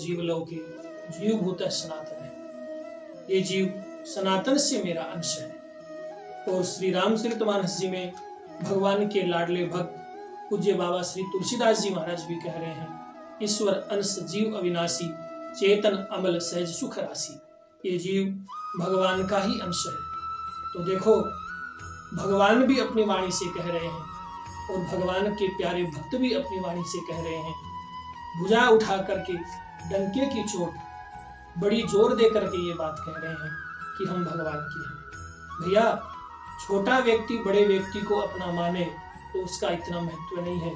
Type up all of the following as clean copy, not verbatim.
जीवलोके जीव भूत सनातन है। ये जीव सनातन से मेरा अंश है। और श्री रामचरितमानस जी में भगवान के लाडले भक्त पूज्य बाबा श्री तुलसीदास जी महाराज भी कह रहे हैं, ईश्वर अंश जीव अविनाशी, चेतन अमल सहज सुख राशि। ये जीव भगवान का ही अंश है। तो देखो, भगवान भी अपनी वाणी से कह रहे हैं और भगवान के प्यारे भक्त भी अपनी वाणी से कह रहे हैं। भुजा उठा करके डंके की चोट बड़ी जोर दे करके ये बात कह रहे हैं कि हम भगवान के हैं। भैया, छोटा व्यक्ति बड़े व्यक्ति को अपना माने तो उसका इतना महत्व नहीं है।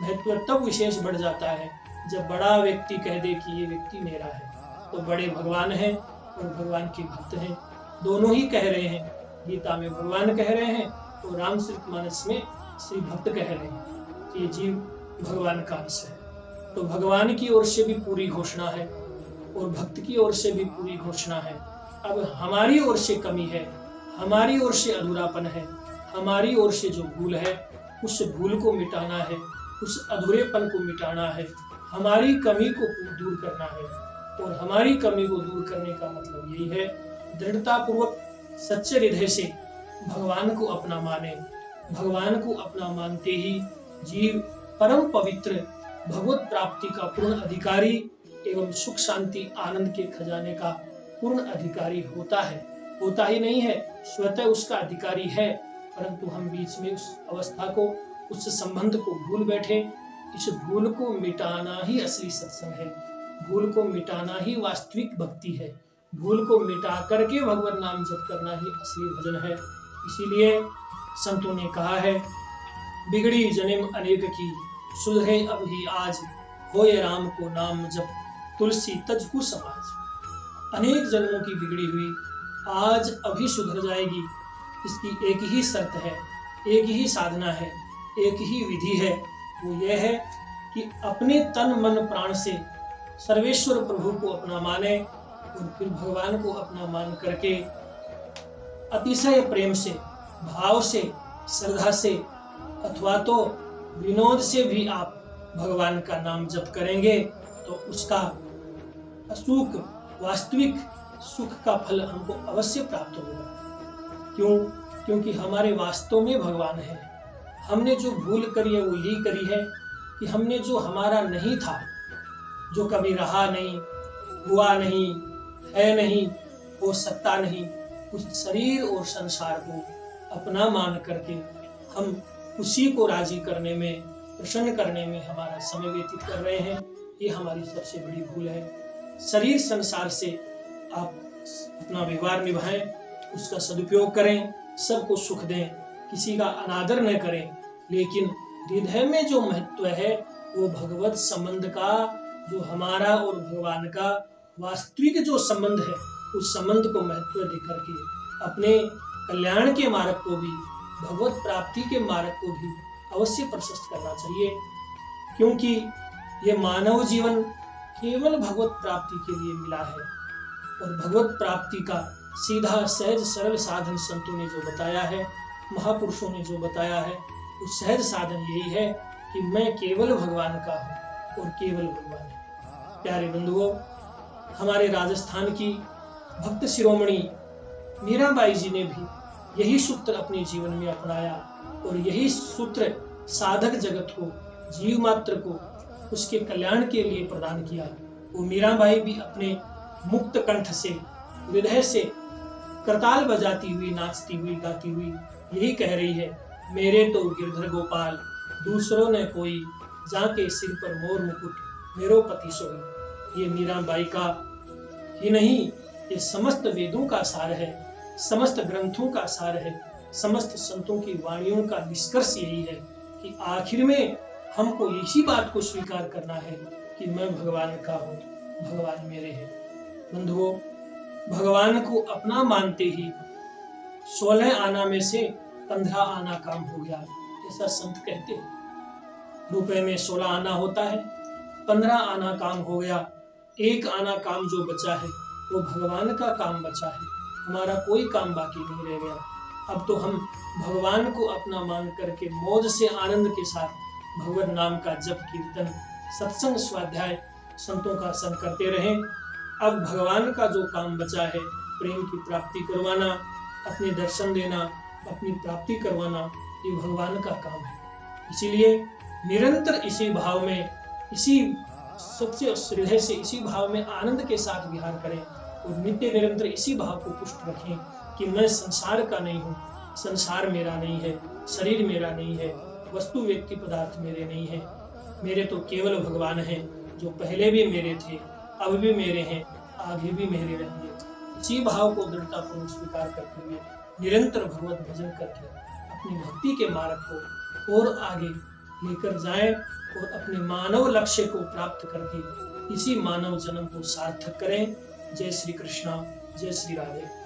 महत्व तब विशेष बढ़ जाता है जब बड़ा व्यक्ति कह दे कि ये व्यक्ति मेरा है। तो बड़े भगवान हैं और भगवान के भक्त हैं, दोनों ही कह रहे हैं। गीता में भगवान कह रहे हैं और रामचरितमानस में श्री भक्त कह रहे हैं कि ये जीव भगवान का अंश है। तो भगवान की ओर से भी पूरी घोषणा है और भक्त की ओर से भी पूरी घोषणा है। अब हमारी ओर से कमी है, हमारी ओर से अधूरापन है, हमारी ओर से जो भूल है उस भूल को मिटाना है, उस अधूरेपन को मिटाना है, हमारी कमी को दूर करना है। और हमारी कमी को दूर करने का मतलब यही है, दृढ़ता पूर्वक सच्चे हृदय से भगवान को अपना माने। भगवान को अपना मानते ही जीव परम पवित्र भगवत प्राप्ति का पूर्ण अधिकारी एवं सुख शांति आनंद के खजाने का पूर्ण अधिकारी होता है। होता ही नहीं है, स्वतः उसका अधिकारी है, परंतु हम बीच में उस अवस्था को, उस संबंध को भूल बैठे। इस भूल को मिटाना ही असली सत्संग है, भूल को मिटाना ही वास्तविक भक्ति है, भूल को मिटा करके भगवत नाम जप करना ही असली भजन है। इसीलिए संतों ने कहा है, बिगड़ी जन्म अनेक की सुधरे अब ही आज, होए राम को नाम जप तुलसी तजहु समाज। अनेक जन्मों की बिगड़ी हुई आज अभी सुधर जाएगी। इसकी एक ही शर्त है, एक ही साधना है, एक ही विधि है। वो ये है कि अपने तन मन प्राण से सर्वेश्वर प्रभु को अपना माने और फिर भगवान को अपना मान करके अतिशय प्रेम से, भाव से, श्रद्धा से अथवा तो विनोद से भी आप भगवान का नाम जप करेंगे तो उसका अचूक वास्तविक सुख का फल हमको अवश्य प्राप्त होगा। क्यों? क्योंकि हमारे वास्तव में भगवान है। हमने जो भूल करी है वो यही करी है कि हमने जो हमारा नहीं था, जो कभी रहा नहीं, हुआ नहीं, है नहीं, हो सकता नहीं, उस शरीर और संसार को अपना मान करके हम उसी को राजी करने में, प्रसन्न करने में हमारा समय व्यतीत कर रहे हैं। ये हमारी सबसे बड़ी भूल है। शरीर संसार से आप अपना व्यवहार निभाएं, उसका सदुपयोग करें, सबको सुख दें, किसी का अनादर न करें, लेकिन हृदय में जो महत्व है वो भगवत संबंध का, जो हमारा और भगवान का वास्तविक जो संबंध है, उस संबंध को महत्व देकर के अपने कल्याण के मार्ग को भी, भगवत प्राप्ति के मार्ग को भी अवश्य प्रशस्त करना चाहिए। क्योंकि ये मानव जीवन केवल भगवत प्राप्ति के लिए मिला है और भगवत प्राप्ति का सीधा सहज सरल साधन संतों ने जो बताया है, महापुरुषों ने जो बताया है, उस सहज साधन यही है कि मैं केवल भगवान का हूँ और केवल भगवान है। प्यारे बंधुओं, हमारे राजस्थान की भक्त शिरोमणि मीराबाई जी ने भी यही सूत्र अपने जीवन में अपनाया और यही सूत्र साधक जगत को, जीव मात्र को उसके कल्याण के लिए प्रदान किया। वो मीराबाई भी अपने मुक्त कंठ से, हृदय से करताल बजाती हुई, नाचती हुई, गाती हुई यही कह रही है, मेरे तो गिरधर गोपाल दूसरों ने कोई, जाके सिर पर मोर मुकुट मेरो पति सोई। ये मीराबाई का ही नहीं, ये समस्त वेदों का सार है, समस्त ग्रंथों का सार है, समस्त संतों की वाणियों का निष्कर्ष यही है कि आखिर में हमको इसी बात को स्वीकार करना है कि मैं भगवान का हूँ, भगवान मेरे हैं। बंधुओं, भगवान को अपना मानते ही 16 आना में से 15 आना काम हो गया, ऐसा संत कहते हैं। रुपए में 16 आना होता है, 15 आना काम हो गया, 1 आना काम जो बचा है वो भगवान का काम बचा है, हमारा कोई काम बाकी नहीं रह गया। अब तो हम भगवान को अपना मान करके मौज से, आनंद के साथ भगवत नाम का जप, कीर्तन, सत्संग, स्वाध्याय संतों का संग करते रहें। अब भगवान का जो काम बचा है, प्रेम की प्राप्ति करवाना, अपने दर्शन देना, अपनी प्राप्ति करवाना, ये भगवान का काम है। इसीलिए निरंतर इसी भाव में, इसी सबसे हृदय से इसी भाव में आनंद के साथ विहार करें और नित्य निरंतर इसी भाव को पुष्ट रखें कि मैं संसार का नहीं हूँ, संसार मेरा नहीं है, शरीर मेरा नहीं है, वस्तु व्यक्ति पदार्थ मेरे नहीं है, मेरे तो केवल भगवान हैं, जो पहले भी मेरे थे, अब भी मेरे हैं, आगे भी मेरे रहेंगे। इसी भाव को दृढ़तापूर्वक स्वीकार करते हुए निरंतर भगवत भजन करके अपनी भक्ति के मार्ग को और आगे लेकर जाएं और अपने मानव लक्ष्य को प्राप्त करके इसी मानव जन्म को सार्थक करें। जय श्री कृष्णा, जय श्री राधे।